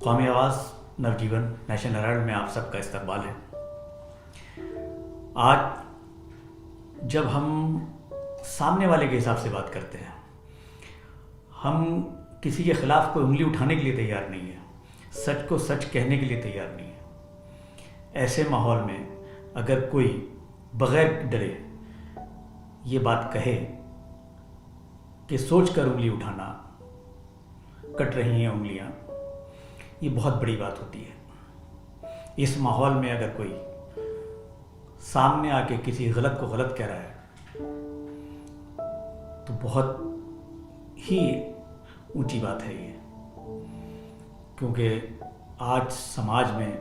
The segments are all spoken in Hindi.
कौमी आवाज़ नवजीवन नेशनल हेराल्ड में आप सबका इस्तकबाल है। आज जब हम सामने वाले के हिसाब से बात करते हैं, हम किसी के ख़िलाफ़ कोई उंगली उठाने के लिए तैयार नहीं है, सच को सच कहने के लिए तैयार नहीं है। ऐसे माहौल में अगर कोई बग़ैर डरे ये बात कहे कि सोच कर उंगली उठाना, कट रही हैं उंगलियां, ये बहुत बड़ी बात होती है। इस माहौल में अगर कोई सामने आके किसी गलत को गलत कह रहा है तो बहुत ही ऊंची बात है ये, क्योंकि आज समाज में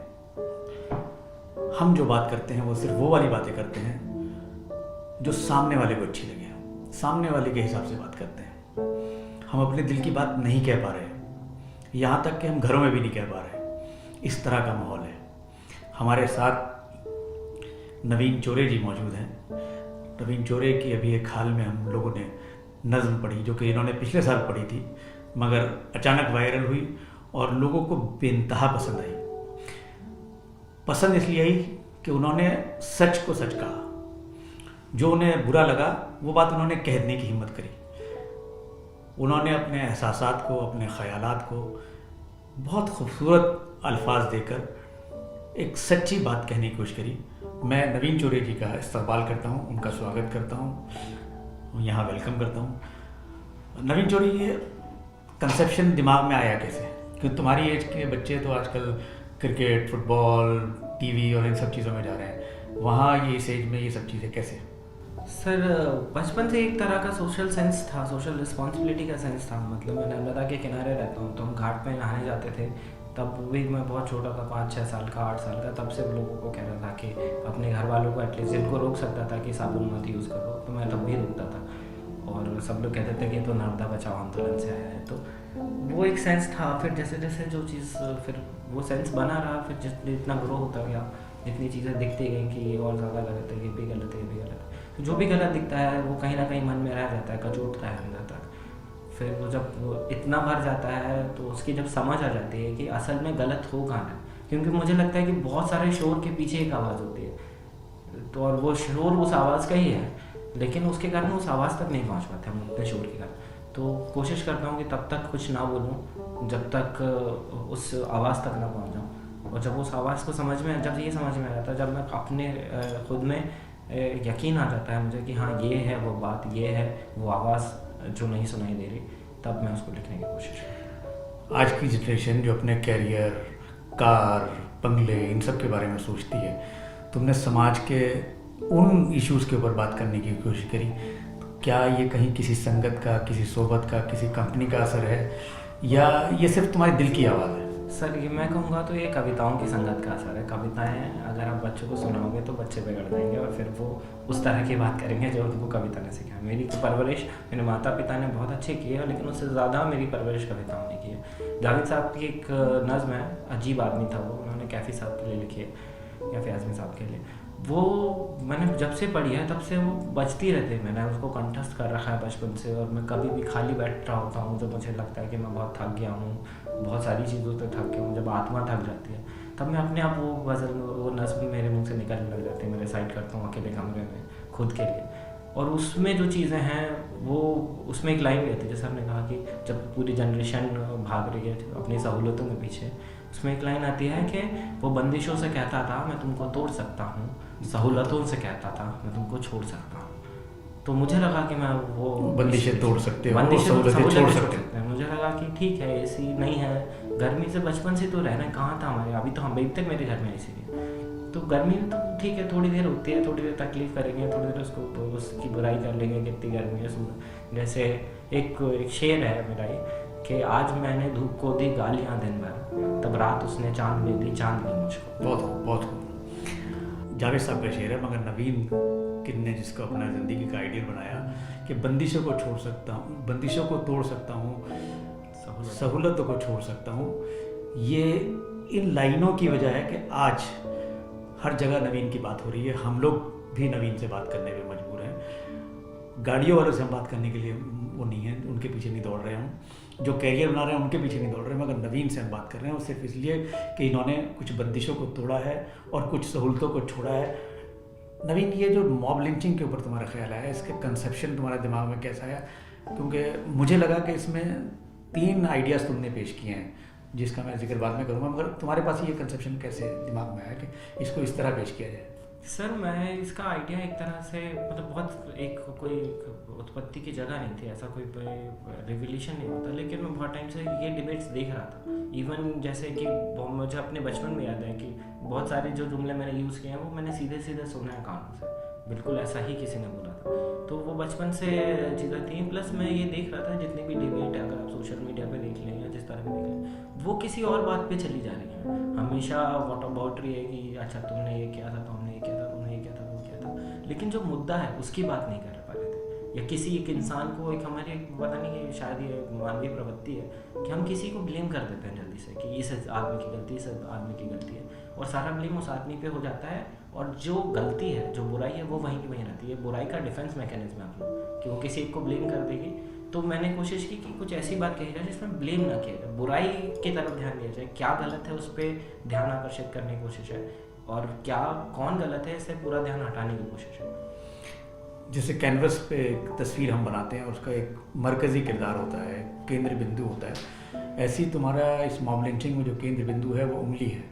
हम जो बात करते हैं वो सिर्फ वो वाली बातें करते हैं जो सामने वाले को अच्छी लगे, सामने वाले के हिसाब से बात करते हैं। हम अपने दिल की बात नहीं कह पा रहे, यहाँ तक कि हम घरों में भी नहीं कह पा रहे। इस तरह का माहौल है। हमारे साथ नवीन चोरे जी मौजूद हैं। नवीन चोरे की अभी एक हाल में हम लोगों ने नज़्म पढ़ी, जो कि इन्होंने पिछले साल पढ़ी थी, मगर अचानक वायरल हुई और लोगों को बेइंतहा पसंद आई। पसंद इसलिए आई कि उन्होंने सच को सच कहा। जो उन्हें बुरा लगा वो बात उन्होंने कहने की हिम्मत करी। उन्होंने अपने एहसासात को, अपने ख़यालात को बहुत खूबसूरत अल्फाज देकर एक सच्ची बात कहने की कोशिश करी। मैं नवीन चोरे जी का इस्तकबाल करता हूँ, उनका स्वागत करता हूँ, यहाँ वेलकम करता हूँ। नवीन चोरे, ये कंसेप्शन दिमाग में आया कैसे? क्योंकि तुम्हारी एज के बच्चे तो आजकल क्रिकेट, फुटबॉल, टीवी और इन सब चीज़ों में जा रहे हैं, वहाँ ये इस एज में ये सब चीज़ें कैसे? सर, बचपन से एक तरह का सोशल सेंस था, सोशल रिस्पॉन्सिबिलिटी का सेंस था। मतलब मैं नर्मदा के किनारे रहता हूँ, तो हम घाट पे नहाने जाते थे। तब भी मैं बहुत छोटा था, 5-6 साल का, 8 साल का। तब से लोगों को कह रहा था कि अपने घर वालों को एटलीस्ट जिनको रोक सकता था कि साबुन मत यूज़ करो, तो मैं तब भी रोकता था। और सब लोग कहते थे कि तो नर्मदा बचाओ आंदोलन से आया है। तो वो एक सेंस था। फिर जैसे जैसे जो चीज़, फिर वो सेंस बना रहा। फिर जितना ग्रो होता गया, जितनी चीज़ें दिखती गई कि ये और ज़्यादा गलत है, ये भी गलत है, ये भी गलत है, तो जो भी गलत दिखता है वो कहीं ना कहीं मन में रह जाता है, कचोटता है अंदर तक। फिर वो जब इतना भर जाता है तो उसकी जब समझ आ जाती है कि असल में गलत हो कहाँ है, क्योंकि मुझे लगता है कि बहुत सारे शोर के पीछे एक आवाज़ होती है, तो और वो शोर उस आवाज़ का ही है, लेकिन उसके कारण उस आवाज़ तक नहीं पहुँच पाते हम अपने शोर के कारण। तो कोशिश करता हूँ कि तब तक कुछ ना बोलूँ जब तक उस आवाज़ तक ना पहुँच जाऊँ। और जब उस आवाज़ को जब ये समझ में आ जाता है, जब मैं अपने खुद में यकीन आ जाता है मुझे कि हाँ ये है वो बात, ये है वो आवाज़ जो नहीं सुनाई दे रही, तब मैं उसको लिखने की कोशिश करता हूँ। आज की जनरेशन जो अपने कैरियर, कार, बंगले, इन सब के बारे में सोचती है, तुमने समाज के उन इश्यूज़ के ऊपर बात करने की कोशिश करी, तो क्या ये कहीं किसी संगत का, किसी सोबत का, किसी कंपनी का असर है, या ये सिर्फ तुम्हारे दिल की आवाज़ है? सर, ये मैं कहूँगा तो ये कविताओं की संगत का असर है। कविताएं अगर आप बच्चों को सुनाओगे तो बच्चे बिगड़ जाएंगे और फिर वो उस तरह की बात करेंगे जो उनको कविता ने सिखाया। मेरी परवरिश मेरे माता पिता ने बहुत अच्छी की है, लेकिन उससे ज़्यादा मेरी परवरिश कविताओं ने की है। जावेद साहब की एक नज़्म है, अजीब आदमी था वो, उन्होंने कैफ़ी साहब के लिए लिखी है, कैफ़ी आज़मी साहब के लिए। वो मैंने जब से पढ़ी है तब से वो बजती रहती है। मैंने उसको कंठस्थ कर रखा है बचपन से, और मैं कभी भी खाली बैठ रहा होता हूँ, जब मुझे लगता है कि मैं बहुत थक गया हूँ, बहुत सारी चीज़ों से थक गया हूँ, जब आत्मा थक जाती है, तब मैं अपने आप वो गज़ल, वो नज़्म मेरे मुंह से निकलने लग जाती है। मैं रिसाइट करता हूँ अकेले कमरे में खुद के लिए, और उसमें जो चीज़ें हैं वो, उसमें एक लाइन भी आती है, जैसे आपने कहा कि जब पूरी जनरेशन भाग रही है अपनी सहूलतों के पीछे, उसमें एक लाइन आती है कि वो बंदिशों से कहता था मैं तुमको तोड़ सकता हूँ, सहूलतों से कहता था मैं तुमको छोड़ सकता हूँ। तो मुझे लगा कि मैं वो बंदिशें तोड़ सकते हो, सहूलतें छोड़ सकते हैं। मुझे लगा कि ठीक है, एसी नहीं है, गर्मी से बचपन से तो रहना कहाँ था हमारे, अभी तो हम अभी तक मेरे घर में एसी नहीं, तो गर्मी में तो ठीक है, थोड़ी देर होती है, थोड़ी देर तकलीफ करेंगे, थोड़ी देर उसकी बुराई कर लेंगे, कितनी गर्मी है। जैसे एक शेर है मेरा ये कि आज मैंने धूप को दी गालियाँ दिन भर, तब रात उसने चांद में दी चांदनी मुझको। बहुत जावेद साहब का शेर है, मगर नवीन किन्ने जिसको अपना ज़िंदगी का आइडियल बनाया कि बंदिशों को छोड़ सकता हूँ, बंदिशों को तोड़ सकता हूँ, सहूलतों को छोड़ सकता हूँ, ये इन लाइनों की वजह है कि आज हर जगह नवीन की बात हो रही है। हम लोग भी नवीन से बात करने में मजबूर हैं। गाड़ियों वालों से हम बात करने के लिए वो नहीं है, उनके पीछे नहीं दौड़ रहे हम। जो कैरियर बना रहे हैं उनके पीछे नहीं दौड़ रहे, मगर नवीन से हम बात कर रहे हैं, और सिर्फ इसलिए कि इन्होंने कुछ बंदिशों को तोड़ा है और कुछ सहूलतों को छोड़ा है। नवीन, ये जो मॉब लिंचिंग के ऊपर तुम्हारा ख्याल है, इसके कंसेप्शन तुम्हारे दिमाग में कैसा है? क्योंकि मुझे लगा कि इसमें 3 आइडियाज़ तुमने पेश किए हैं, जिसका मैं जिक्र बाद में करूँगा, मगर तुम्हारे पास ये कंसेप्शन कैसे दिमाग में आया कि इसको इस तरह पेश किया जाए? सर मैं इसका आइडिया एक तरह से मतलब बहुत एक कोई उत्पत्ति की जगह नहीं थी, ऐसा कोई रिवोल्यूशन नहीं होता, लेकिन मैं बहुत टाइम से ये डिबेट्स देख रहा था। इवन जैसे कि मुझे अपने बचपन में याद है कि बहुत सारे जो जुमले मैंने यूज़ किए हैं वो मैंने सीधे सीधे सुना है कानों से, बिल्कुल ऐसा ही किसी ने बोला था। तो वो बचपन से चीज़ें थी। प्लस मैं ये देख रहा था जितनी भी डिबेट है, अगर आप सोशल मीडिया पे देख लें या जिस तरह भी देख लें, वो किसी और बात पे चली जा रही है। हमेशा वॉट अबाउट रही है कि अच्छा तुमने ये किया था, तुमने ये किया था, तुमने ये किया था, वो किया था, लेकिन जो मुद्दा है उसकी बात नहीं कर पा रहे थे। या किसी एक इंसान को, एक हमारे पता नहीं कि शायद ये मानवीय प्रवृत्ति है कि हम किसी को ब्लेम कर देते हैं जल्दी से कि इस आदमी की गलती, इस आदमी की गलती है, और सारा ब्लेम उस आदमी पे हो जाता है, और जो गलती है, जो बुराई है, वो वहीं की वहीं रहती है। बुराई का डिफेंस मैकेनिज्म है अपना, कि वो किसी एक को ब्लेम कर देगी। तो मैंने कोशिश की कि कुछ ऐसी बात कही जाए जिसमें ब्लेम ना किया जाए, बुराई की तरफ ध्यान दिया जाए, क्या गलत है उस पर ध्यान आकर्षित करने की कोशिश है, और क्या कौन गलत है इससे पूरा ध्यान हटाने की कोशिश है। जैसे कैनवस पे एक तस्वीर हम बनाते हैं, उसका एक मरकज़ी किरदार होता है, केंद्र बिंदु होता है, ऐसी तुम्हारा इस मॉब लिंचिंग में जो केंद्र बिंदु है वो उंगली है।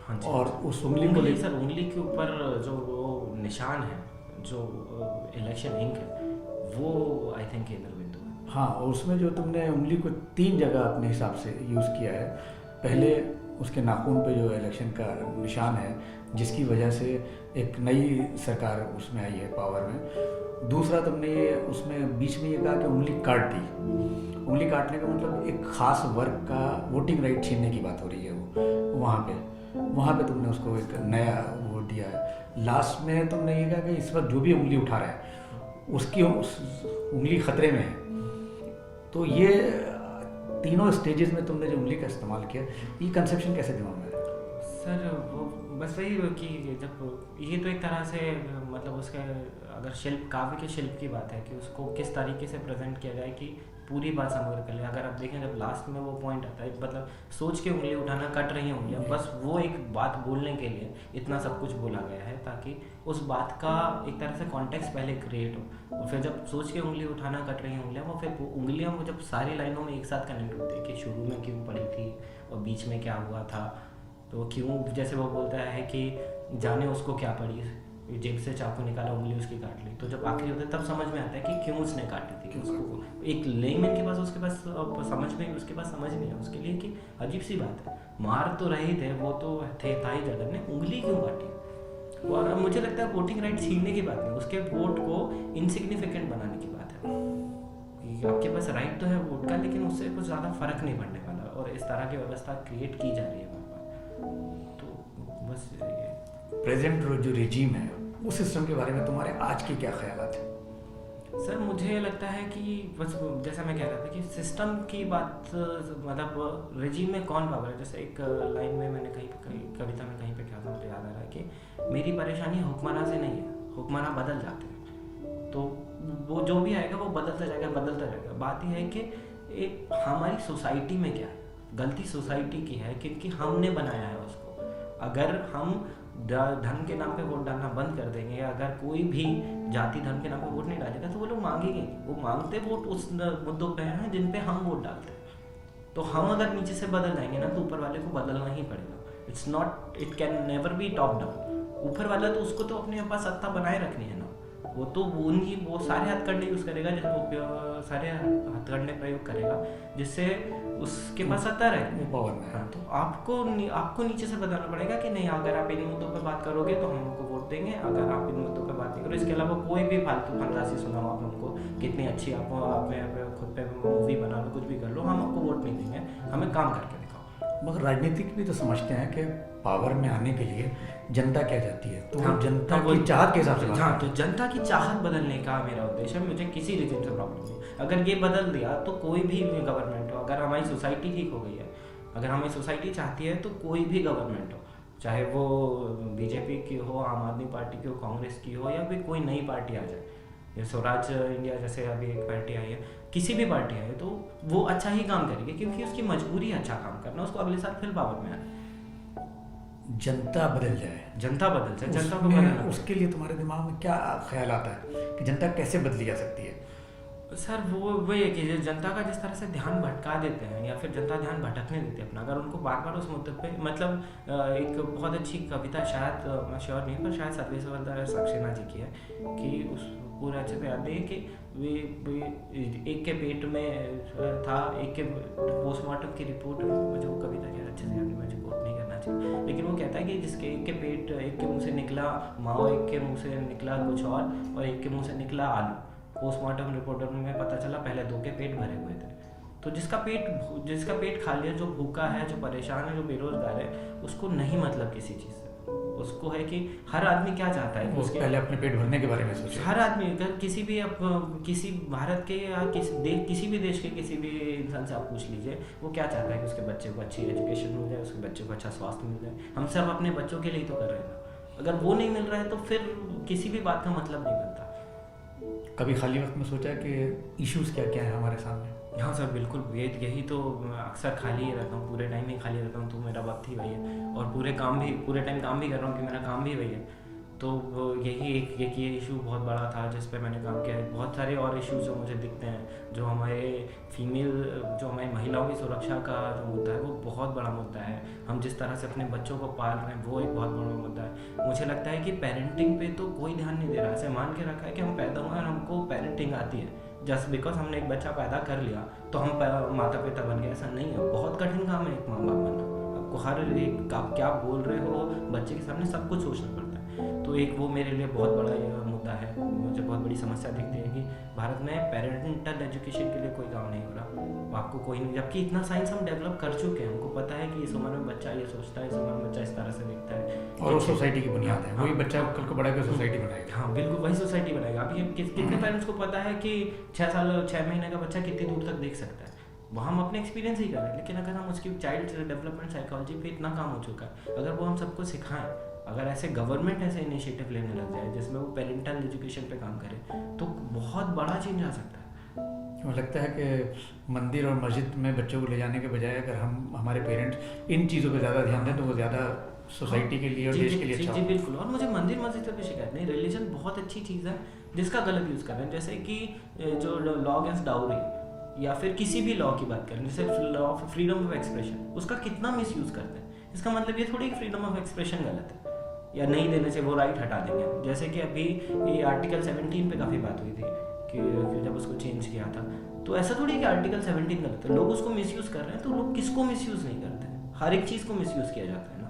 हाँ जी, और उस उंगली को सर उंगली के ऊपर जो वो निशान है, जो इलेक्शन इंक है, वो आई थिंक केंद्र बिंदु है। हाँ, और उसमें जो तुमने उंगली को 3 जगह अपने हिसाब से यूज़ किया है। पहले उसके नाखून पे जो इलेक्शन का निशान है, जिसकी वजह से एक नई सरकार उसमें आई है पावर में। दूसरा तुमने ये उसमें बीच में ये कहा कि उंगली काट दी। उंगली काटने का मतलब एक ख़ास वर्ग का वोटिंग राइट छीनने की बात हो रही है। वो वहाँ पे तुमने उसको एक नया वो दिया है। लास्ट में तुमने ये कहा कि इस वक्त जो भी उंगली उठा रहा है उसकी उंगली खतरे में है। तो ये तीनों स्टेजेस में तुमने जो उंगली का इस्तेमाल किया, ये कंसेप्शन कैसे दिमाग में आया? सर वो बस वही कि जब ये तो एक तरह से मतलब उसके अगर शिल्प, काव्य के शिल्प की बात है कि उसको किस तरीके से प्रेजेंट किया जाए कि पूरी बात समग्र कर ले। अगर आप देखें जब लास्ट में वो पॉइंट आता है, मतलब सोच के उंगली उठाना, कट रही हैं उंगलियां, बस वो एक बात बोलने के लिए इतना सब कुछ बोला गया है ताकि उस बात का एक तरह से कॉन्टेक्स्ट पहले क्रिएट हो, और फिर जब सोच के उंगली उठाना, कट रही हैं उंगलियां, वो फिर उंगलियां वो जब सारी लाइनों में एक साथ कनेक्ट होती है कि शुरू में क्यों पड़ी थी और बीच में क्या हुआ था, तो क्यों, जैसे वो बोलता है कि जाने उसको क्या पड़ी, जेब से चाकू निकाला, उंगली उसकी काट ली, तो जब आखिरी होता है तब समझ में आता है कि क्यों उसने काटी थी उसको। एक लेमैन के पास उसके पास समझ में है उसके लिए कि अजीब सी बात है, मार तो रहे थे, वो तो थे था ही जगह ने, उंगली क्यों काटी। और अब मुझे लगता है वोटिंग राइट छीनने की बात नहीं, उसके वोट को इनसिग्निफिकेंट बनाने की बात है। आपके पास राइट तो है वोट का, लेकिन उससे कुछ ज़्यादा फर्क नहीं पड़ने वाला, और इस तरह की व्यवस्था क्रिएट की जा रही है वहाँ पर। तो बस ये प्रेजेंट जो रिजीम है उस सिस्टम के बारे में तुम्हारे आज के क्या ख्यालात हैं? सर मुझे लगता है कि बस जैसा मैं कह रहा था कि सिस्टम की बात, मतलब रिजीम में कौन पावर है। जैसे एक लाइन में मैंने कहीं कविता में कहीं पे क्या था, मुझे याद आ रहा है कि मेरी परेशानी हुक्मरान से नहीं है, हुक्मरान बदल जाते हैं, तो वो जो भी आएगा वो बदलता जाएगा। बात यह है कि एक हमारी सोसाइटी में क्या है, गलती सोसाइटी की है क्योंकि हमने बनाया है उसको। अगर हम धर्म के नाम पे वोट डालना बंद कर देंगे, या अगर कोई भी जाति धर्म के नाम पे वोट नहीं डालेगा, तो वो लोग मांगेंगे, वो मांगते वोट उस मुद्दों पे हैं जिन पे हम वोट डालते हैं। तो हम अगर नीचे से बदल जाएंगे ना, तो ऊपर वाले को बदलना ही पड़ेगा। It can never be top down. ऊपर वाला तो उसको तो अपने पास सत्ता बनाए रखनी है ना, वो तो वो सारे हथकंडे यूज करेगा, सारे हथकंडे प्रयोग करेगा जिससे उसके पास सत्ता रहे पावर में। हाँ, तो आपको नीचे से बताना पड़ेगा कि नहीं, अगर आप इन मुद्दों पर बात करोगे तो हम आपको वोट देंगे, अगर आप इन मुद्दों पर बात नहीं करो, इसके अलावा कोई भी फालतू फंतासी सुनाओ आप हमको, कितनी अच्छी आप खुद पे मूवी बना लो, कुछ भी कर लो, हम आपको वोट नहीं देंगे, हमें काम करके दिखाओ। मगर राजनीतिक भी तो समझते हैं कि पावर में आने के लिए जनता क्या चाहती है, तो हाँ, जनता की चाहत के हिसाब से। हाँ, तो जनता की चाहत बदलने का मेरा उद्देश्य है। मुझे किसी रीजन से प्रॉब्लम नहीं, अगर ये बदल दिया तो कोई भी गवर्नमेंट हो, अगर हमारी सोसाइटी ठीक हो गई है, अगर हमारी सोसाइटी चाहती है, तो कोई भी गवर्नमेंट हो, चाहे वो बीजेपी की हो, आम आदमी पार्टी की हो, कांग्रेस की हो, या फिर कोई नई पार्टी आ जाए, ये स्वराज इंडिया जैसे अभी एक पार्टी आई है, किसी भी पार्टी आई है, तो वो अच्छा ही काम करेगी क्योंकि उसकी मजबूरी है अच्छा काम करना, उसको अगले साल फिर पावर में आना। जनता बदल जाए, जनता बदल जाए, जनता को उसमें बदलना। उसके लिए तुम्हारे दिमाग में क्या ख्याल आता है कि जनता कैसे बदली जा सकती है? सर वो ये कि जो जनता का जिस तरह से ध्यान भटका देते हैं या फिर जनता ध्यान भटकने देते हैं अपना, अगर उनको बार बार उस मुद्दे पे, मतलब एक बहुत अच्छी कविता, शायद मैं श्योर नहीं पर शायद सर्वेश्वर सक्सेना जी की है कि उस पूरा अच्छे से याद है कि वे एक के पेट में था, एक के पोस्टमार्टम की रिपोर्ट, मुझे वो कविता क्या अच्छे से याद है, मुझे कोट नहीं करना चाहिए, लेकिन वो कहता है कि जिसके एक के पेट, एक के मुंह से निकला माओ, एक के मुंह से निकला कुछ और एक के मुंह से निकला आलू। पोस्टमार्टम रिपोर्ट में पता चला पहले दो के पेट भरे हुए थे। तो जिसका पेट खाली है, जो भूखा है, जो परेशान है, जो बेरोजगार है, उसको नहीं मतलब किसी चीज़ से, उसको है कि हर आदमी क्या चाहता है, उसके पहले अपने पेट भरने के बारे में सोचे। हर आदमी अगर किसी भारत के या किसी भी देश के किसी भी इंसान से आप पूछ लीजिए, वो क्या चाहता है कि उसके बच्चे को अच्छी एजुकेशन मिल जाए, उसके बच्चे को अच्छा स्वास्थ्य मिल जाए। हम सब अपने बच्चों के लिए तो कर रहे हैं ना, अगर वो नहीं मिल रहा है तो फिर किसी भी बात का मतलब नहीं बनता। कभी खाली वक्त में सोचा कि इश्यूज क्या क्या है हमारे सामने? हाँ सर, बिल्कुल, यही तो अक्सर खाली ही रहता हूँ, पूरे टाइम ही खाली रहता हूँ, तो मेरा वक्त ही वही है, और पूरे टाइम काम भी कर रहा हूँ कि मेरा काम भी वही है। तो यही एक ये इशू बहुत बड़ा था जिस पे मैंने काम किया है। बहुत सारे और इश्यूज जो मुझे दिखते हैं, जो हमारी महिलाओं की सुरक्षा का जो मुद्दा है, वो बहुत बड़ा मुद्दा है। हम जिस तरह से अपने बच्चों को पाल रहे हैं, वो एक बहुत बड़ा मुद्दा है। मुझे लगता है कि पेरेंटिंग पे तो कोई ध्यान नहीं दे रहा है। ऐसे मान के रखा है कि हम पैदा हुए और हमको पेरेंटिंग आती है, जस्ट बिकॉज हमने एक बच्चा पैदा कर लिया तो हम माता पिता बन गए, ऐसा नहीं है। बहुत कठिन काम है एक माँ बाप बनना। आपको हर एक, आप क्या बोल रहे हो बच्चे के सामने, सब कुछ सोचना पड़ता है। तो एक वो मेरे लिए बहुत बड़ा मुद्दा है। मुझे बहुत बड़ी समस्या दिखती है कि भारत में पेरेंटल एजुकेशन के लिए कोई काम नहीं हो रहा, आपको कोई नहीं, जबकि इतना साइंस हम डेवलप कर चुके हैं। हमको पता है कि इस उम्र में बच्चा ये सोचता है, इस उम्र में बच्चा इस तरह से दिखता है, और वो सोसाइटी की बुनियाद है। वही बच्चा कल को बड़ा कर सोसाइटी बनाएगा। हाँ बिल्कुल, वही सोसाइटी बनाएगा। अभी कितने पेरेंट्स को पता है कि 6 महीने का बच्चा कितनी दूर तक देख सकता है, वह हम अपने एक्सपीरियंस ही कर रहे हैं। लेकिन अगर हम उसकी चाइल्ड डेवलपमेंट साइकोलॉजी पे इतना काम हो चुका है, अगर वो हम सबको सिखाएं, अगर ऐसे गवर्नमेंट ऐसे इनिशिएटिव लेने लग जाए जिसमें वो पेरेंटल एजुकेशन पे काम करे, तो बहुत बड़ा चेंज आ सकता है। मुझे लगता है कि मंदिर और मस्जिद में बच्चों को ले जाने के बजाय अगर हमारे पेरेंट्स इन चीज़ों पर ज़्यादा ध्यान दें तो वो ज़्यादा सोसाइटी के लिए और देश के लिए अच्छा। जी बिल्कुल। और मुझे मंदिर मस्जिद पर भी शिकायत नहीं, रिलीजन बहुत अच्छी चीज़ है जिसका गलत यूज़ कर रहे हैं। जैसे कि जो लॉ अगेंस्ट डाउरी या फिर किसी भी लॉ की बात करें, जैसे law of freedom of expression, उसका कितना मिस यूज़ करते हैं। इसका मतलब ये थोड़ी कि फ्रीडम ऑफ एक्सप्रेशन गलत है या नहीं देने से वो राइट हटा देंगे। जैसे कि अभी ये आर्टिकल 17 पे काफ़ी बात हुई थी कि जब उसको चेंज किया था, तो ऐसा थोड़ी कि आर्टिकल 17 गलत है, लोग उसको मिसयूज़ कर रहे हैं। तो लोग किसको मिसयूज़ नहीं करते हैं, हर एक चीज़ को मिसयूज़ किया जाता है ना।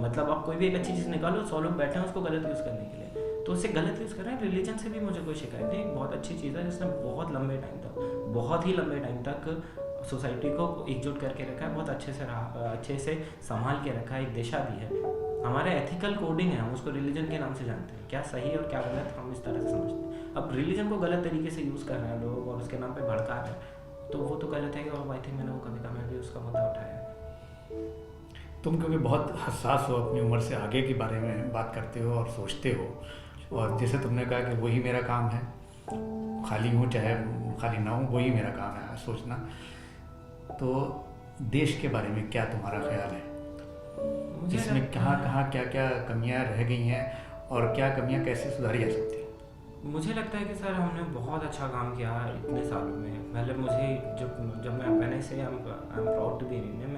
मतलब आप कोई भी एक अच्छी चीज़ निकालो, 100 लोग बैठे हैं उसको गलत यूज़ करने के लिए, तो उससे गलत यूज़ कर रहे हैं। रिलीजन से भी मुझे कोई शिकायत नहीं, बहुत अच्छी चीज़ है जिसने बहुत ही लंबे टाइम तक सोसाइटी को एकजुट करके रखा है, बहुत अच्छे से संभाल के रखा है, एक दिशा दी है। हमारे एथिकल कोडिंग है, हम उसको रिलीजन के नाम से जानते हैं, क्या सही और क्या गलत हम इस तरह से समझते हैं। अब रिलीजन को गलत तरीके से यूज़ कर रहे हैं लोग और उसके नाम पे भड़का रहे हैं, तो वो तो गलत है। और आई थिंक मैंने वो कविता में भी उसका मुद्दा उठाया है। तुम क्योंकि बहुत हसास हो, अपनी उम्र से आगे के बारे में बात करते हो और सोचते हो, और जैसे तुमने कहा कि वही मेरा काम है, खाली हूँ चाहे खाली ना हूँ, वही मेरा काम है सोचना। तो देश के बारे में क्या तुम्हारा ख्याल है, जिसमें कहाँ क्या कमियां रह गई हैं और क्या कमियां कैसे सुधारी जा सकती हैं? मुझे लगता है कि सर हमने बहुत अच्छा काम किया है इतने सालों में। पहले मुझे जब मैं मैंने से I am proud to be Indian,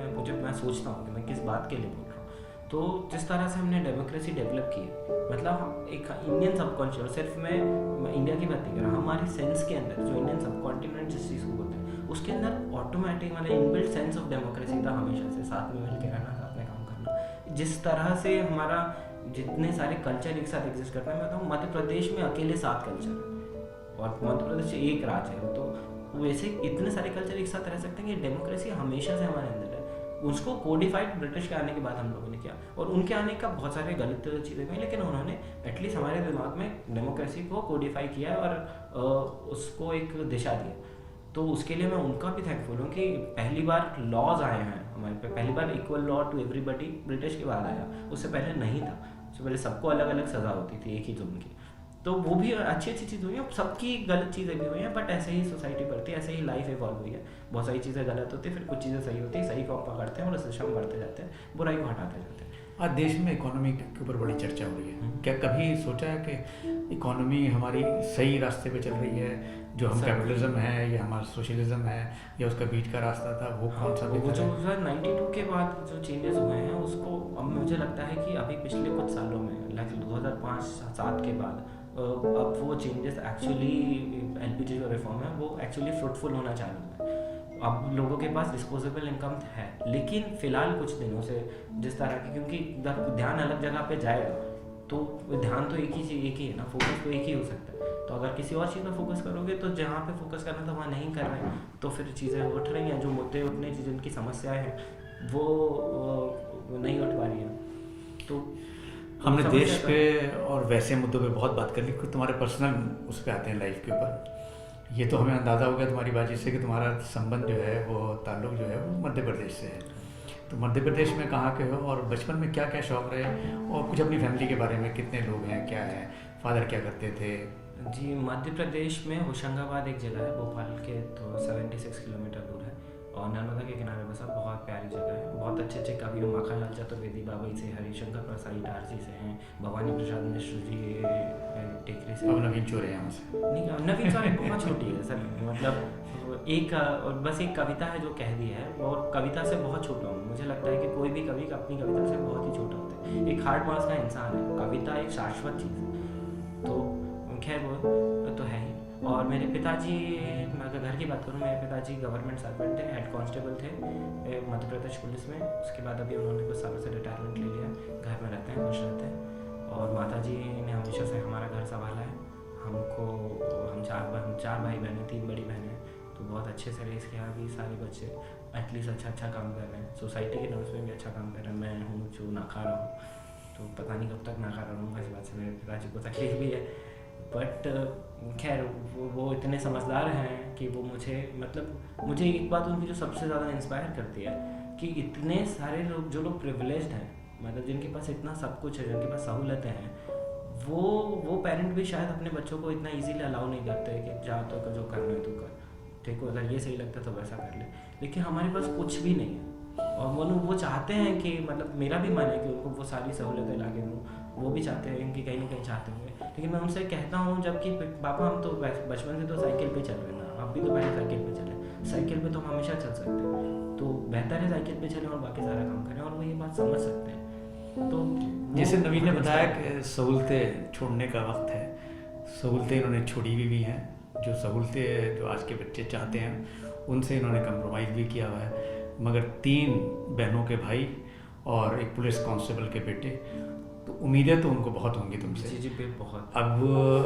मैं सोचता हूँ कि मैं किस बात के लिए बोल रहा हूँ। तो जिस तरह से हमने डेमोक्रेसी डेवलप की है, मतलब एक इंडियन सबकॉन्शियस, सिर्फ मैं इंडिया की बात नहीं कर रहा, हमारी सेंस के अंदर जो इंडियन सबकॉन्टिनेंट जिस चीज़ को बोलते हैं, उसके अंदर ऑटोमेटिक मतलब इनबिल्ट सेंस ऑफ डेमोक्रेसी था हमेशा से। साथ में मिलकर रहना, साथ में काम करना, जिस तरह से हमारा जितने सारे कल्चर एक साथ एग्जिस्ट करते हैं। मैं बताऊँ, मध्य प्रदेश में अकेले 7 कल्चर है और मध्य प्रदेश एक राज्य है, तो वैसे इतने सारे कल्चर एक साथ रह सकते हैं कि डेमोक्रेसी हमेशा से हमारे अंदर है। उसको कोडिफाइड ब्रिटिश के आने के बाद हम लोगों ने किया, और उनके आने का बहुत सारे गलत चीज़ें हुई, लेकिन उन्होंने एटलीस्ट हमारे दिमाग में डेमोक्रेसी को कोडिफाई किया और उसको एक दिशा दी। तो उसके लिए मैं उनका भी थैंकफुल हूँ कि पहली बार लॉज आए हैं हमारे पे, पहली बार equal law to everybody British के बाद आया, उससे पहले नहीं था। उससे पहले सबको अलग अलग सज़ा होती थी एक ही जुर्म की। तो वो भी अच्छी अच्छी चीज़ हुई है, सबकी गलत चीज़ें भी हुई हैं, बट ऐसे ही सोसाइटी बढ़ती है, ऐसे ही लाइफ इवॉल्व हुई है। बहुत सारी चीज़ें गलत होती है, फिर कुछ चीज़ें सही होती है, सही को हम पकड़ते हैं और सिस्टम बढ़ते जाते हैं, बुराई को हटाते जाते हैं। आज देश में इकोनॉमी के ऊपर बड़ी चर्चा हो रही है, क्या कभी सोचा है कि इकोनॉमी हमारी सही रास्ते पे चल रही है, जो हम कैपिटलिज्म है या हमारा सोशलिज्म है या उसका बीच का रास्ता था, वो कौन सा? वो जो 92 के बाद जो चेंजेस हुए हैं उसको अब मुझे लगता है कि अभी पिछले कुछ सालों में लाइक 2005-7 के बाद अब वो चेंजेस एक्चुअली एलपीजी जो रिफॉर्म है वो एक्चुअली फ्रूटफुल होना चालू है। अब लोगों के पास डिस्पोजेबल इनकम है, लेकिन फिलहाल कुछ दिनों से जिस तरह की, क्योंकि जब ध्यान अलग जगह पे जाएगा तो ध्यान तो एक ही है ना, फोकस तो एक ही हो सकता है। तो अगर किसी और चीज़ पर फोकस करोगे तो जहाँ पे फोकस करना था वहाँ नहीं कर रहे हैं, तो फिर चीज़ें उठ रही हैं, जो मुद्दे उठने जिनकी समस्याएं हैं वो नहीं उठ पा रही हैं। तो हमने देश पे और वैसे मुद्दों पे बहुत बात कर ली, कुछ तुम्हारे पर्सनल उस पर आते हैं लाइफ के ऊपर। ये तो हमें अंदाज़ा हो गया तुम्हारी बातचीत से कि तुम्हारा संबंध जो है वो ताल्लुक जो है वो मध्य प्रदेश से है। तो मध्य प्रदेश में कहाँ के हो और बचपन में क्या क्या शौक़ रहे, और कुछ अपनी फैमिली के बारे में, कितने लोग हैं, क्या है, फादर क्या करते थे? जी, मध्य प्रदेश में होशंगाबाद एक जगह है, भोपाल के तो 76 किलोमीटर दूर है, और नर्मदा के किनारे बसा, बहुत प्यारी जगह है। बहुत अच्छे अच्छे कवि माखनलाल चतुर्वेदी बाबई से, हरिशंकर प्रसाई डारसी से हैं, भवानी प्रसाद मिश्र जी टेकरी से। अब नवीन चोर है यहाँ से? नहीं, नवीन चोर बहुत छोटी है सर, मतलब एक और बस एक कविता है जो कह दी है, और कविता से बहुत छोटा हूँ। मुझे लगता है कि कोई भी कवि अपनी कविता से बहुत ही छोटा होता है, एक हार्ड मास का इंसान है, कविता एक शाश्वत चीज़ है। तो खैर वो तो है ही। और मेरे पिताजी, मैं अगर घर की बात करूँ, मेरे पिताजी गवर्नमेंट सर्वेंट थे, हेड कांस्टेबल थे मध्य प्रदेश पुलिस में। उसके बाद अभी उन्होंने कुछ सालों से रिटायरमेंट ले लिया, घर में रहते हैं, खुश रहते हैं। और माताजी ने हमेशा से हमारा घर संभाला है, हमको, हम चार भाई बहन हैं, 3 बड़ी बहनें हैं, तो बहुत अच्छे से रेस किया। अभी सारे बच्चे एटलीस्ट अच्छा काम कर रहे हैं, सोसाइटी के नर्म्स में भी अच्छा काम कर रहे हैं। मैं हूँ जो नाकारा हूँ, तो पता नहीं कब तक नाकारा रहूँगा, इस बात से मेरे पिताजी को तकलीफ भी है। बट खैर वो इतने समझदार हैं कि वो मुझे एक बात उनकी जो सबसे ज़्यादा इंस्पायर करती है कि इतने सारे लोग, जो लोग प्रिविलेज्ड हैं, मतलब जिनके पास इतना सब कुछ है, जिनके पास सहूलतें हैं, वो पेरेंट भी शायद अपने बच्चों को इतना इजीली अलाउ नहीं करते कि जा तो जो करना है तू कर, ठीक हो, अगर ये सही लगता है तो वैसा कर ले। लेकिन हमारे पास कुछ भी नहीं है, और वो चाहते हैं कि, मतलब मेरा भी मन है कि उनको वो सारी सहूलतें ला के दूँ, वो भी चाहते हैं कि कहीं ना कहीं चाहते होंगे। लेकिन मैं उनसे कहता हूँ, जबकि पापा हम तो बचपन से तो साइकिल पे चल रहे ना, आप भी तो पहले साइकिल पे चले, साइकिल पे तो हम हमेशा चल सकते हैं, तो बेहतर है साइकिल पे चलें और बाकी सारा काम करें, और वो ये बात समझ सकते हैं। तो जैसे नवीन ने बताया कि सहूलतें छोड़ने का वक्त है, सहूलतें इन्होंने छोड़ी भी हैं, जो सहूलतें जो आज के बच्चे चाहते हैं उनसे इन्होंने कंप्रोमाइज़ भी किया हुआ है। मगर 3 बहनों के भाई और एक पुलिस कांस्टेबल के बेटे, तो उम्मीदें तो उनको बहुत होंगी तुमसे। जी बहुत। अब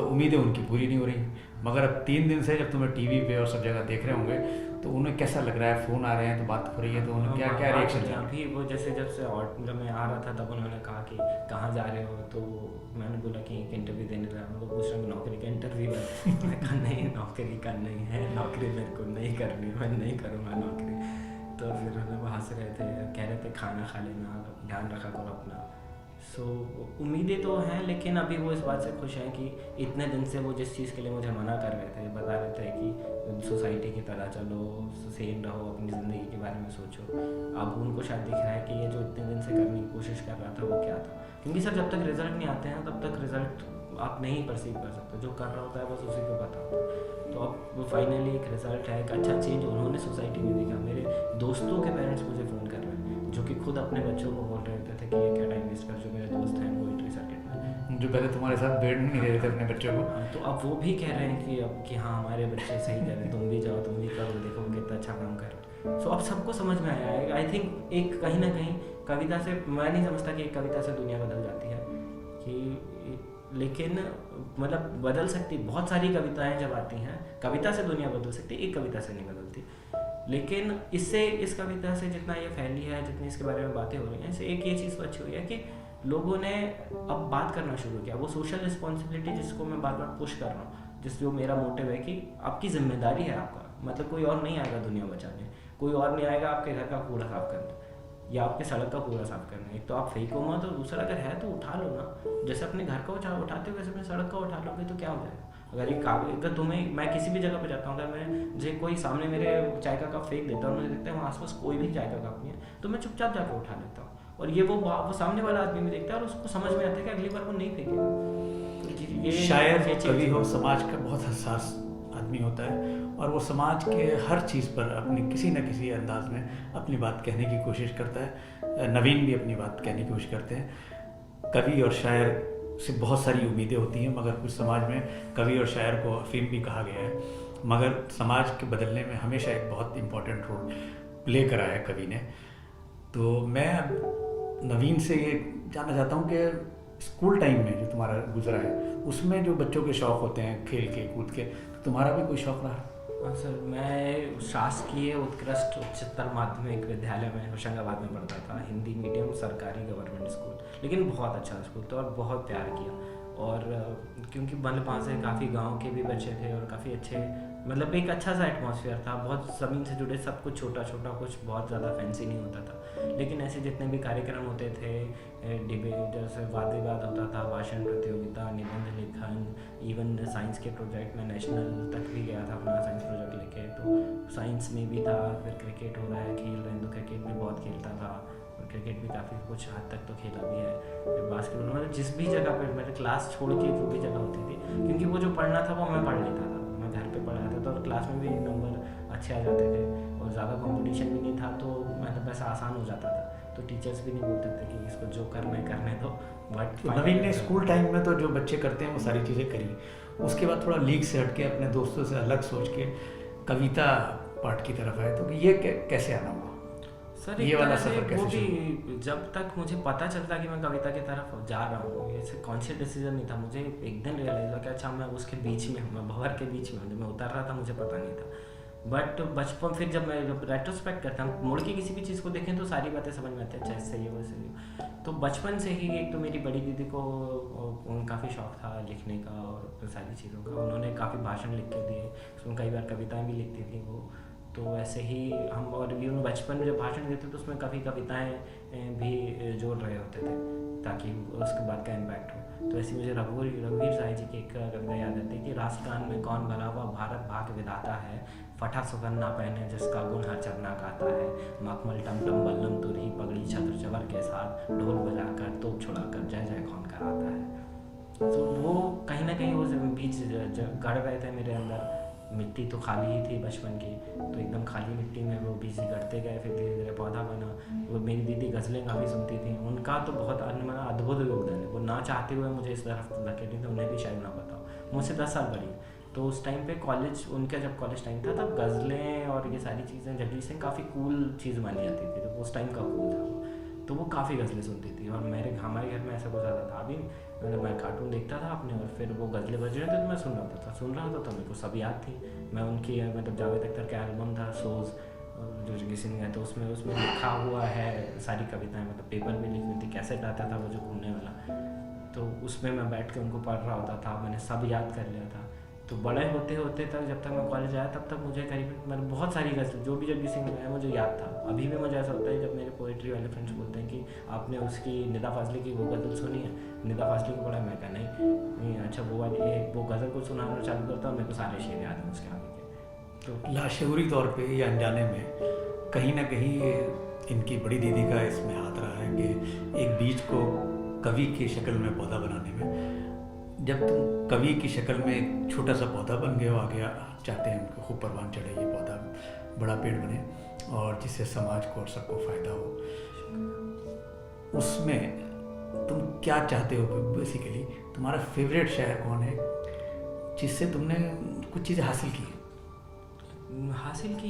उम्मीदें उनकी पूरी नहीं हो रही, मगर अब 3 दिन से जब तुम्हें टीवी पे और सब जगह देख रहे होंगे तो उन्हें कैसा लग रहा है? फ़ोन आ रहे हैं तो बात हो रही है, तो उन्हें क्या क्या रिएक्शन है? अभी वो जब से जब मैं आ रहा था तब उन्होंने कहा कि कहाँ जा रहे हो, तो मैंने बोला कि एक इंटरव्यू देने जा रहा हूँ। पूछ रहे नौकरी का इंटरव्यू है? मैं कहा नहीं, नौकरी का नहीं है, नौकरी मेरे को नहीं करनी, मैं नहीं करूँगा नौकरी। तो फिर उन्होंने हंस रहे थे, कह रहे थे खाना खा लेना, ध्यान रखा करो अपना। सो उम्मीदें तो हैं, लेकिन अभी वो इस बात से खुश हैं कि इतने दिन से वो जिस चीज़ के लिए मुझे मना कर रहे थे, बता रहे थे कि सोसाइटी की तरह चलो, सेम रहो, अपनी ज़िंदगी के बारे में सोचो, अब उनको शायद दिख रहा है कि ये जो इतने दिन से करने की कोशिश कर रहा था वो क्या था। क्योंकि सर जब तक रिजल्ट नहीं आते हैं तब तक रिजल्ट आप नहीं परसीव कर सकते, जो कर रहा होता है बस उसी को पता होता है। तो अब फाइनली एक रिजल्ट है, एक अच्छा चेंज उन्होंने सोसाइटी में देखा। मेरे दोस्तों के पेरेंट्स मुझे फ़ोन कर रहे हैं, जो कि खुद अपने बच्चों को बोल रहे थे कि ये क्या टाइम वेस्ट कर, जो मेरे दोस्त हैं पोएट्री सर्किट में, जो पहले तुम्हारे साथ बैठ नहीं रहे थे अपने बच्चों को। तो अब वो भी कह रहे हैं कि अब कि हाँ हमारे बच्चे सही कर रहे हैं, तुम भी जाओ, तुम भी करो, देखो कितना अच्छा काम कर रहे हैं। सो अब सबको समझ में आया है। आई थिंक एक कहीं ना कहीं कविता से, मैं नहीं समझता कि एक कविता से दुनिया बदल जाती है, कि लेकिन मतलब बदल सकती, बहुत सारी कविताएं जब आती हैं, कविता से दुनिया बदल सकती है, एक कविता से नहीं बदलती। लेकिन इस कविता से जितना ये फैली है, जितनी इसके बारे में बातें हो रही हैं, इससे एक ये चीज़ अच्छी हुई है कि लोगों ने अब बात करना शुरू किया। वो सोशल रिस्पॉन्सिबिलिटी जिसको मैं बार बार पुश कर रहा हूँ, जो मेरा मोटिव है कि आपकी जिम्मेदारी है, आपका मतलब कोई और नहीं आएगा दुनिया बचाने, कोई और नहीं आएगा आपके घर का कूड़ा साफ करने, या आपके सड़क का पूरा साफ करना है। एक तो आप फेंको मत, और दूसरा अगर है तो उठा लो ना, जैसे अपने घर का उठाते हो वैसे अपने सड़क का उठा लोगे तो क्या हो जाएगा। अगर एक कागज, अगर तुम्हें, मैं किसी भी जगह पे जाता हूँ, अगर मैं मुझे कोई सामने मेरे चाय का कप फेंक देता है और मुझे देखता है वहाँ आसपास कोई भी चाय का कप नहीं है, तो मैं चुपचाप जाकर उठा लेता हूँ। और ये वो सामने वाला आदमी भी देखता है और उसको समझ में आता है कि अगली बार वो नहीं फेंकेगा। तो शायर कवि हो, समाज का बहुत हसास आदमी होता है और वो समाज के हर चीज़ पर अपनी किसी न किसी अंदाज में अपनी बात कहने की कोशिश करता है। नवीन भी अपनी बात कहने की कोशिश करते हैं। कवि और शायर से बहुत सारी उम्मीदें होती हैं, मगर कुछ समाज में कवि और शायर को अफीम भी कहा गया है, मगर समाज के बदलने में हमेशा एक बहुत इम्पोर्टेंट रोल प्ले करा है कवि ने। तो मैं नवीन से ये जानना चाहता हूँ कि स्कूल टाइम में जो तुम्हारा गुजरा है उसमें जो बच्चों के शौक़ होते हैं खेल के कूद के, तो तुम्हारा भी कोई शौक़ रहा? हाँ सर, मैं शासकीय उत्कृष्ट उच्चतर माध्यमिक विद्यालय में होशंगाबाद में पढ़ता था, हिंदी मीडियम सरकारी गवर्नमेंट स्कूल, लेकिन बहुत अच्छा स्कूल था और बहुत प्यार किया। और क्योंकि मतलब वहाँ से काफ़ी गांव के भी बच्चे थे और काफ़ी अच्छे, मतलब एक अच्छा सा एटमॉस्फेयर था, बहुत ज़मीन से जुड़े, सब कुछ छोटा छोटा, कुछ बहुत ज़्यादा फैंसी नहीं होता था। लेकिन ऐसे जितने भी कार्यक्रम होते थे, डिबेट जैसे वाद विवाद होता था, भाषण प्रतियोगिता, निबंध लेखन, इवन साइंस के प्रोजेक्ट में नेशनल तक भी गया था अपना साइंस प्रोजेक्ट लेके, तो साइंस में भी था। फिर क्रिकेट हो रहा है, खेल रहे हैं तो क्रिकेट भी बहुत खेलता था, और क्रिकेट भी काफ़ी कुछ हद तक तो खेला भी है। फिर बास्केटबॉल, मतलब जिस भी जगह पर मेरे क्लास छोड़ के जो भी जगह होती थी, क्योंकि वो जो पढ़ना था वो मैं पढ़ लेता था, मैं घर पे पढ़ा था, तो और क्लास में भी नंबर अच्छे आ जाते थे और ज़्यादा कंपटीशन भी नहीं था, तो मतलब ऐसा आसान हो जाता था। तो टीचर्स भी नहीं बोलते थे कि इसको जो करना है करने दो। बट तो नवीन ने स्कूल टाइम में तो जो बच्चे करते हैं वो सारी चीज़ें करी, उसके बाद थोड़ा लीग से हट के अपने दोस्तों से अलग सोच के कविता पाठ की तरफ आए, तो ये कैसे आना हुआ सर? ये वाला सफर कैसे वो भी जब तक मुझे पता चलता कि मैं कविता की तरफ जा रहा हूँ, ऐसे कॉन्शियस डिसीजन नहीं था, मुझे एक दिन रियलाइज हुआ कि अच्छा मैं उसके बीच में हूँ, मैं भंवर के बीच में हूँ, जब मैं उतर रहा था मुझे पता नहीं था। बट बचपन, फिर जब मैं रेट्रोस्पेक्ट करता हूँ, मुड़ के किसी भी चीज़ को देखें तो सारी बातें समझ में आती है, अच्छा इससे ये वैसे ही। तो बचपन से ही एक तो मेरी बड़ी दीदी को काफ़ी शौक था लिखने का और सारी चीज़ों का, उन्होंने काफ़ी भाषण लिख के दिए, उसमें कई बार कविताएं भी लिखती थी वो। तो ऐसे ही हम, और भी बचपन में जब भाषण देते तो उसमें काफ़ी कविताएं भी जोड़ रहे होते थे ताकि उसके बाद का इम्पैक्ट हो। तो ऐसे मुझे रघुवीर साई जी की एक कविता याद आती है कि राष्ट्रगान में कौन भला हुआ भारत भाग्य विधाता है, फटा सुगन ना पहने जिसका गुण हर चरना गाता है, मखमल टमटम बल्लम तुरही पगड़ी छत्र चवर के साथ, ढोल बजाकर तोप छुड़ाकर जय जय कौन कराता है। तो वो कहीं ना कहीं वो बीज गड़ रहे थे मेरे अंदर। मिट्टी तो खाली ही थी बचपन की, तो एकदम खाली मिट्टी में वो बीज गढ़ते गए, फिर धीरे धीरे पौधा बना। वो मेरी दीदी गज़लें काफ़ी सुनती थी, उनका तो बहुत अद्भुत योगदान है, वो ना चाहते हुए मुझे इस तरफ धकेली थी, उन्हें भी शायद ना पता हो, मुझसे 10 साल बड़ी। तो उस टाइम पे कॉलेज, उनका जब कॉलेज टाइम था तब गज़लें और ये सारी चीज़ें, जगजीत सिंह काफ़ी कूल चीज़ मानी जाती थी, तो उस टाइम का कूल था वो। तो वो काफ़ी गज़लें सुनती थी और हमारे घर में ऐसा कुछ ज़्यादा था भी, मतलब मैं कार्टून देखता था अपने और फिर वो गज़लें बज रहे थे तो मैं सुन रहा था तो मेरे को सब याद थी। मैं उनकी, मतलब जावेद अख्तर का एल्बम था सोज़ जो जगजीत सिंह है, तो उसमें लिखा हुआ है सारी कविताएं, मतलब पेपर में लिखी थी, कैसेट आता था वो जो घूमने वाला, तो उसमें मैं बैठ के उनको पढ़ रहा होता था, मैंने सब याद कर लिया था। तो बड़े होते होते तक, जब तक मैं कॉलेज आया तब तक मुझे करीबन, मतलब बहुत सारी गज़ल जो भी जगजीत सिंह है मुझे याद था। अभी भी मुझे ऐसा होता है जब मेरे पोइट्री वाले फ्रेंड्स बोलते हैं कि आपने उसकी निदा फाजली की वो गज़ल सुनी है, निदा फाजली को पढ़ा, मैं कहा नहीं, अच्छा वो वाली वो गज़ल को सुनाना चालू करता हूँ, मेरे को सारे शेर याद हैं उसके आगे के। तो लाशऊरी तौर पे या अनजाने में कहीं ना कहीं इनकी बड़ी दीदी का इसमें हाथ रहा है कि एक बीज को कवि की शक्ल में पौधा बनाने में, जब तुम कवि की शक्ल में एक छोटा सा पौधा बन गए हो, आगे चाहते हैं उनको खूब परवान चढ़े, ये पौधा बड़ा पेड़ बने और जिससे समाज को और सबको फ़ायदा हो, उसमें तुम क्या चाहते हो? बेसिकली तुम्हारा फेवरेट शायर कौन है जिससे तुमने कुछ चीज़ें हासिल की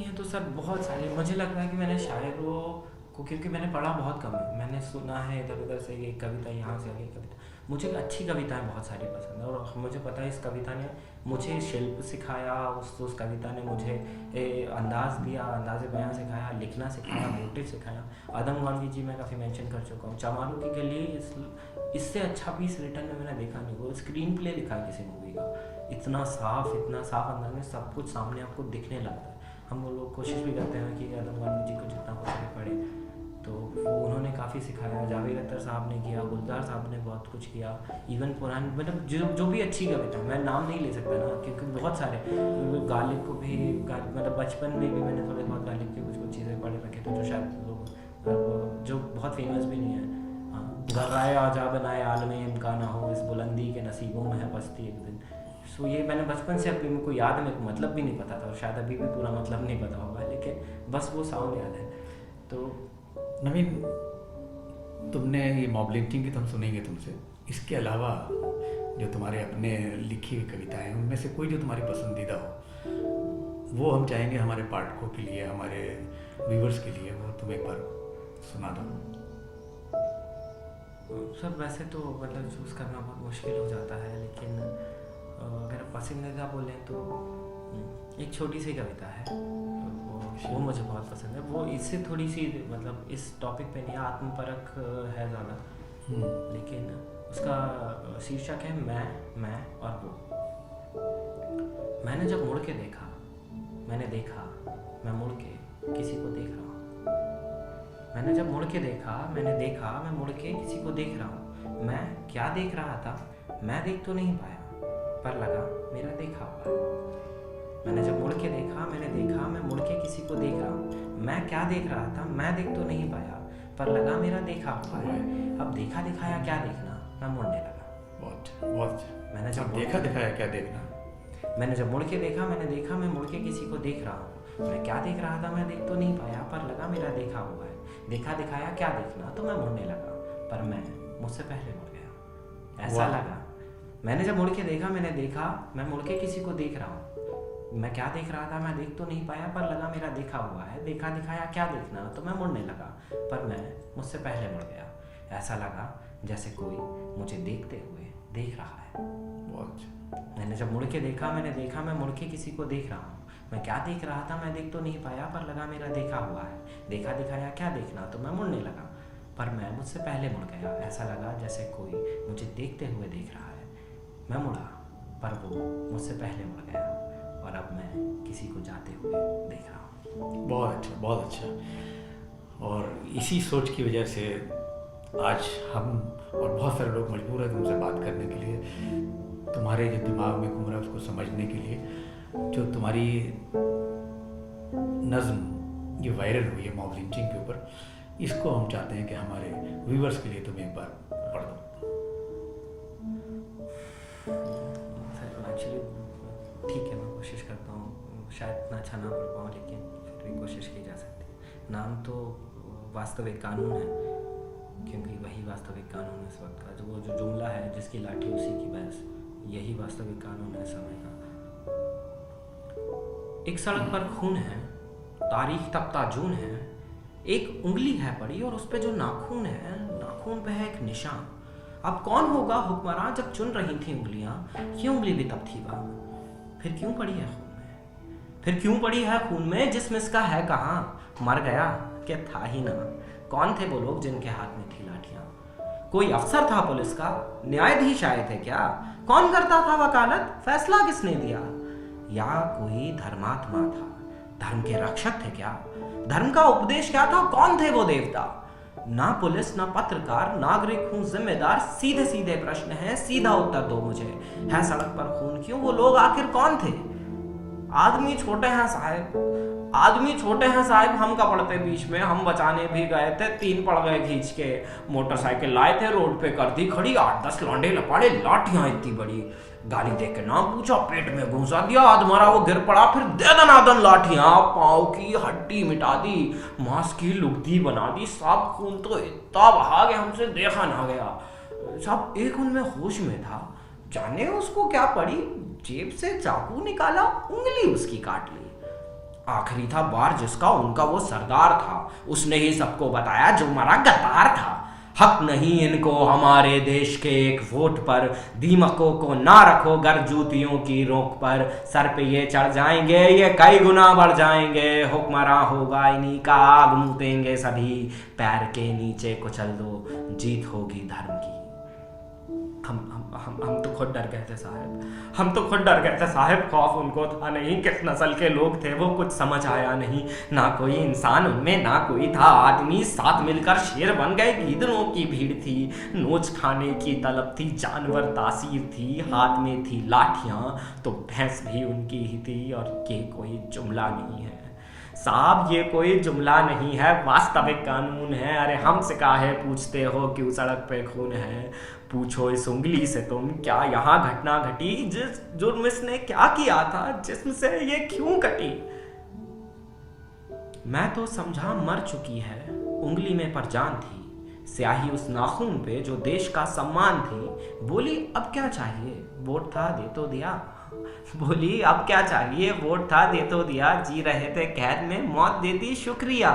हैं? तो सर बहुत सारे, मुझे लग रहा है कि मैंने शायरों को, क्योंकि मैंने पढ़ा बहुत कम है, मैंने सुना है इधर उधर से, एक कविता यहाँ से, एक कविता, मुझे अच्छी कविताएं बहुत सारी पसंद है और मुझे पता है इस कविता ने मुझे शिल्प सिखाया, उस कविता ने मुझे अंदाज़ दिया, अंदाज़ बयां सिखाया, लिखना सिखाया, मोटिव सिखाया। आदम गांधी जी मैं काफ़ी मेंशन कर चुका हूँ। चामारू की गली इससे अच्छा पीस रिटर्न में मैंने देखा नहीं, वो स्क्रीन प्ले लिखा है किसी मूवी का, इतना साफ अंदाज में सब कुछ सामने आपको दिखने लगता है। हम वो लोग कोशिश भी करते हैं कि आदम गांधी जी को जितना कुछ भी पढ़े, तो वो उन्होंने काफ़ी सिखाया। जावेद अख्तर साहब ने किया, गुलजार साहब ने बहुत कुछ किया, इवन पुरानी मतलब जो भी अच्छी कविता, मैं नाम नहीं ले सकता ना क्योंकि बहुत सारे, गालिब को भी मतलब बचपन में भी मैंने थोड़े बहुत गालिब के कुछ चीज़ें पढ़ रखे थे जो शायद लोग जो बहुत फेमस भी नहीं है। गर्राए आजा बनाए आलमे इनका ना हो, इस बुलंदी के नसीबों में है बस्ती एक दिन। सो ये मैंने बचपन से अभी मेरे को याद है, मेरे को मतलब भी नहीं पता था और शायद अभी भी पूरा मतलब नहीं पता होगा, लेकिन बस वो साउंड याद है। तो नवीन, तुमने ये मॉब लिंचिंग की तो हम सुनेंगे तुमसे, इसके अलावा जो तुम्हारे अपने लिखी हुई कविताएं हैं उनमें से कोई जो तुम्हारी पसंदीदा हो वो हम चाहेंगे हमारे पाठकों के लिए, हमारे व्यूवर्स के लिए, वो तुम एक बार सुना दो। सर वैसे तो मतलब चूज़ करना बहुत मुश्किल हो जाता है, लेकिन अगर पसंदीदा बोलें तो एक छोटी सी कविता है, वो मुझे बहुत पसंद है। वो इससे थोड़ी सी मतलब इस टॉपिक पे नहीं, आत्मपरक है ज़्यादा, लेकिन उसका शीर्षक है मैं और वो। मैंने जब मुड़ के देखा, मैंने देखा मैं मुड़ के किसी को देख रहा हूँ। मैंने जब मुड़ के देखा, मैंने देखा मैं मुड़ के किसी को देख रहा हूँ। मैं क्या देख रहा था मैं देख तो नहीं पाया, पर लगा मेरा देखा हुआ है। मैंने जब मुड़ के देखा, मैंने देखा मैं मुड़ के किसी को देख रहा हूँ। मैं क्या देख रहा था मैं देख तो नहीं पाया, पर लगा मेरा देखा हुआ है। अब देखा दिखाया क्या देखना, मैं मुड़ने लगा। बहुत मैंने जब देखा दिखाया क्या देखना, मैंने जब मुड़ के देखा, मैंने देखा मैं मुड़ के किसी को देख रहा हूँ। मैं क्या देख रहा था मैं देख तो नहीं पाया, पर लगा मेरा देखा हुआ है। देखा दिखाया क्या देखना, तो मैं मुड़ने लगा, पर मैं मुझसे पहले मुड़ गया। ऐसा लगा। मैंने जब मुड़ के देखा, मैंने देखा मैं मुड़ के किसी को देख रहा हूँ। मैं क्या देख रहा था मैं देख तो नहीं पाया, पर लगा मेरा देखा हुआ है। देखा दिखाया क्या देखना, तो मैं मुड़ने लगा, पर मैं मुझसे पहले मुड़ गया। ऐसा लगा जैसे कोई मुझे देखते हुए देख रहा है। मैंने जब मुड़ के देखा, मैंने देखा मैं मुड़ के किसी को देख रहा हूँ। मैं क्या देख रहा था मैं देख तो नहीं पाया, पर लगा मेरा देखा हुआ है। देखा दिखाया क्या देखना, तो मैं मुड़ने लगा, पर मैं मुझसे पहले मुड़ गया। ऐसा लगा जैसे कोई मुझे देखते हुए देख रहा है। मैं मुड़ा, पर वो मुझसे पहले मुड़ गया, और अब मैं किसी को जाते हुए देख रहा हूँ। बहुत अच्छा, बहुत अच्छा। और इसी सोच की वजह से आज हम और बहुत सारे लोग मजबूर हैं तुमसे बात करने के लिए, तुम्हारे जो दिमाग में घूम रहा है उसको समझने के लिए। जो तुम्हारी नज़्म ये वायरल हुई है मॉब लिंचिंग के ऊपर, इसको हम चाहते हैं कि हमारे व्यूवर्स के लिए तुम एक बार पढ़ दो। एक्चुअली ठीक है, मैं कोशिश करता हूँ, शायद इतना अच्छा ना पढ़ पाऊँ, लेकिन फिर भी कोशिश की जा सकती है। नाम तो वास्तविक कानून है, क्योंकि वही वास्तविक कानून है इस वक्त का। जो जुमला है, जिसकी लाठी उसी की भैंस, यही वास्तविक कानून है समय का। एक सड़क पर खून है, तारीख तपता जून है। एक उंगली है पड़ी और उस पे जो नाखून है, नाखून पे है एक निशान। अब कौन होगा हुक्मरान जब चुन रही थी उंगलियां, ये उंगली भी तब थी वहां। फिर क्यों पड़ी है खून में, फिर क्यों पड़ी है खून में, जिसमें इसका है कहाँ। मर गया क्या था ही ना। कौन थे वो लोग जिनके हाथ में थी लाठियां। कोई अफसर था पुलिस का, न्यायाधीश आए थे क्या। कौन करता था वकालत, फैसला किसने दिया। या कोई धर्मात्मा था, धर्म के रक्षक थे क्या। धर्म का उपदेश क्या था, कौन थे वो देवता। ना पुलिस ना पत्रकार, नागरिक हूं जिम्मेदार। सीधे सीधे प्रश्न है, सीधा उत्तर दो मुझे। है सड़क पर खून क्यों, वो लोग आखिर कौन थे। आदमी छोटे हैं साहब, आदमी छोटे हैं साहब, हम का पड़ते बीच में। हम बचाने भी गए थे, 3 पड़ गए खींच के। मोटरसाइकिल लाए थे, रोड पे कर दी खड़ी। 8-10 लौंडे लपाड़े, लाठियां इतनी बड़ी। गाली दे के ना पूछा, पेट में घुसा दिया। आधमरा वो गिर पड़ा, फिर दे दनादन लाठियां। पाँव की हड्डी मिटा दी, मांस की लुगदी बना दी। साहब खून तो इतना बहा गया, हमसे देखा ना गया। साहब एक उनमें होश में था, जाने उसको क्या पड़ी। जेब से चाकू निकाला, उंगली उसकी काट ली। आखिरी था बार जिसका, उनका वो सरदार था। उसने ही सबको बताया, जो मरा गद्दार था। हक नहीं इनको हमारे देश के एक वोट पर। दीमकों को ना रखो घर जूतियों की रोक पर। सर पे ये चढ़ जाएंगे, ये कई गुना बढ़ जाएंगे। हुक्मरान होगा इन्हीं का, आग मुतेंगे सभी। पैर के नीचे कुचल दो, जीत होगी धर्म की। हम तो खुद डर गए थे साहब, हम तो खुद डर गए थे साहब। खौफ उनको था नहीं, किस नस्ल के लोग थे वो कुछ समझ आया नहीं। ना कोई इंसान उनमें, ना कोई था आदमी, साथ मिलकर शेर बन गए। गीदड़ों की भीड़ थी, नोच खाने की तलब थी, जानवर तासीर थी, हाथ में थी लाठियां तो भैंस भी उनकी ही थी। और ये कोई जुमला नहीं है साहब, ये कोई जुमला नहीं है, वास्तविक कानून है। अरे हमसे काहे पूछते हो क्यों सड़क पे खून है? पूछो इस उंगली से तुम, क्या यहाँ घटना घटी? जिस जुर्म इसने क्या किया था, जिस्म से ये क्यों कटी? मैं तो समझा मर चुकी है, उंगली में पर जान थी, स्याही उस नाखून पे जो देश का सम्मान थी। बोली अब क्या चाहिए, वोट था दे तो दिया। बोली अब क्या चाहिए, वोट था दे तो दिया। जी रहे थे कैद में, मौत दे दी शुक्रिया।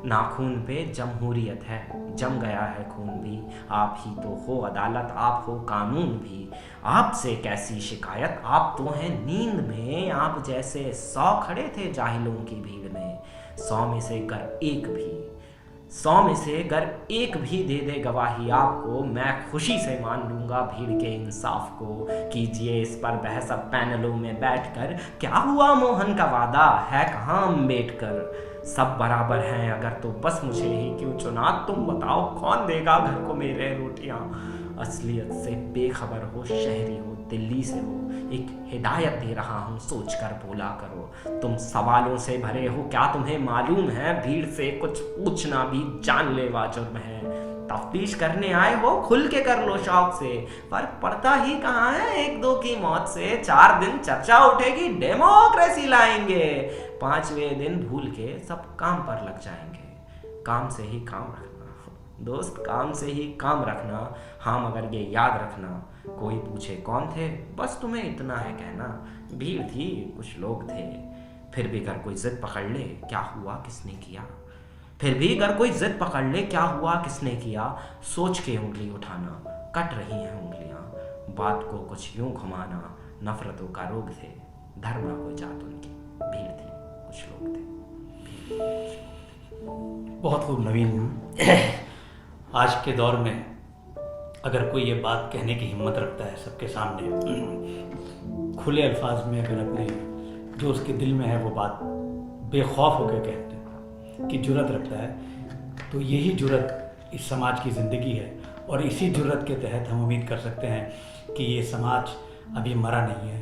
नाखून पे जमहूरियत है, जम गया है खून भी। आप ही तो हो अदालत, आप हो कानून भी। आपसे कैसी शिकायत, आप तो हैं नींद में। आप जैसे 100 खड़े थे जाहिलों की भीड़ में। 100 में से अगर एक भी दे दे गवाही आपको, मैं खुशी से मान लूंगा भीड़ के इंसाफ को। कीजिए इस पर बहस अब पैनलों में बैठकर, क्या हुआ मोहन का वादा, है कहाँ अम्बेडकर? सब बराबर हैं अगर तो बस मुझे ही क्यों चुना? तुम बताओ कौन देगा घर को मेरे रोटियां? असलियत से बेखबर हो, शहरी हो, दिल्ली से हो, एक हिदायत दे रहा हूँ, सोच कर बोला करो। तुम सवालों से भरे हो, क्या तुम्हें मालूम है भीड़ से कुछ पूछना भी जानलेवा जुर्म है? तफ्तीश करने आए हो, खुल के कर लो शौक से, फर्क पड़ता ही कहाँ है एक दो की मौत से। 4 दिन चर्चा उठेगी, डेमोक्रेसी लाएंगे, 5वें दिन भूल के सब काम पर लग जाएंगे। काम से ही काम रखना दोस्त, काम से ही काम रखना। हाँ मगर ये याद रखना, कोई पूछे कौन थे, बस तुम्हें इतना है कहना, भीड़ थी कुछ लोग थे। फिर भी अगर कोई जिद पकड़ ले, क्या हुआ किसने किया? फिर भी अगर कोई जिद पकड़ ले, क्या हुआ किसने किया? सोच के उंगली उठाना, कट रही हैं उंगलियां। बात को कुछ यूं घुमाना, नफरतों का रोग थे, धर्म ना कोई जात उनकी, भीड़ थी कुछ लोग थे। बहुत खूब नवीन। आज के दौर में अगर कोई ये बात कहने की हिम्मत रखता है सबके सामने, खुले अल्फाज में अगर अपने जो उसके दिल में है वो बात बेखौफ होकर कहते हैं कि जुर्रत रखता है, तो यही जुर्रत इस समाज की ज़िंदगी है। और इसी जुर्रत के तहत हम उम्मीद कर सकते हैं कि ये समाज अभी मरा नहीं है।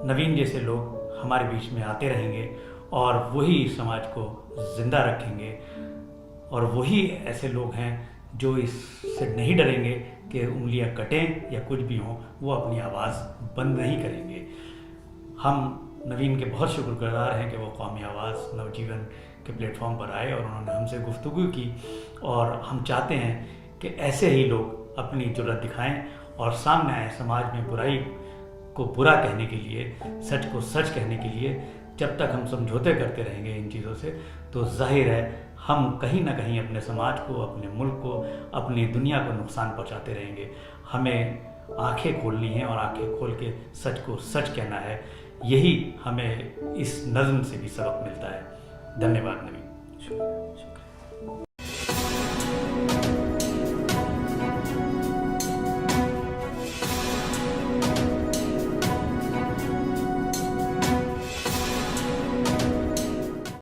नवीन जैसे लोग हमारे बीच में आते रहेंगे और वही समाज को ज़िंदा रखेंगे। और वही ऐसे लोग हैं जो इससे नहीं डरेंगे कि उंगलियां कटें या कुछ भी हों, वो अपनी आवाज़ बंद नहीं करेंगे। हम नवीन के बहुत शुक्रगुजार हैं कि वो कौमी आवाज़ नवजीवन के प्लेटफॉर्म पर आए और उन्होंने हमसे गुफ्तगू की। और हम चाहते हैं कि ऐसे ही लोग अपनी जुर्रत दिखाएं और सामने आए समाज में बुराई को बुरा कहने के लिए, सच को सच कहने के लिए। जब तक हम समझौते करते रहेंगे इन चीज़ों से, तो जाहिर है हम कहीं ना कहीं अपने समाज को, अपने मुल्क को, अपनी दुनिया को नुकसान पहुंचाते रहेंगे। हमें आंखें खोलनी है और आंखें खोल के सच को सच कहना है। यही हमें इस नज़्म से भी सबक मिलता है। धन्यवाद नवीन।